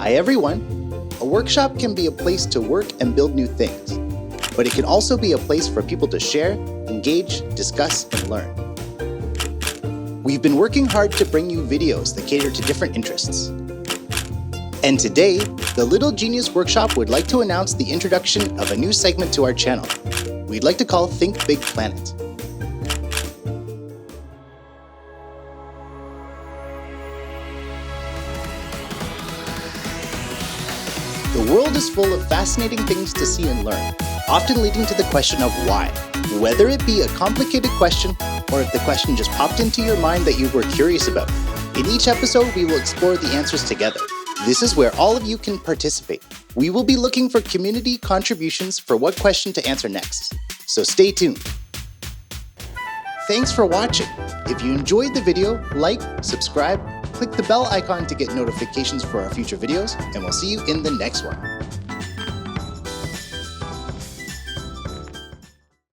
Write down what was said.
Hi everyone! A workshop can be a place to work and build new things, but it can also be a place for people to share, engage, discuss, and learn. We've been working hard to bring you videos that cater to different interests. And today, the Little Genius Workshop would like to announce the introduction of a new segment to our channel we'd like to call Think Big Planet. The world is full of fascinating things to see and learn, often leading to the question of why. Whether it be a complicated question, or if the question just popped into your mind that you were curious about. In each episode, we will explore the answers together. This is where all of you can participate. We will be looking for community contributions for what question to answer next, so stay tuned. Thanks for watching. If you enjoyed the video, like, subscribe, click the bell icon to get notifications for our future videos, and we'll see you in the next one.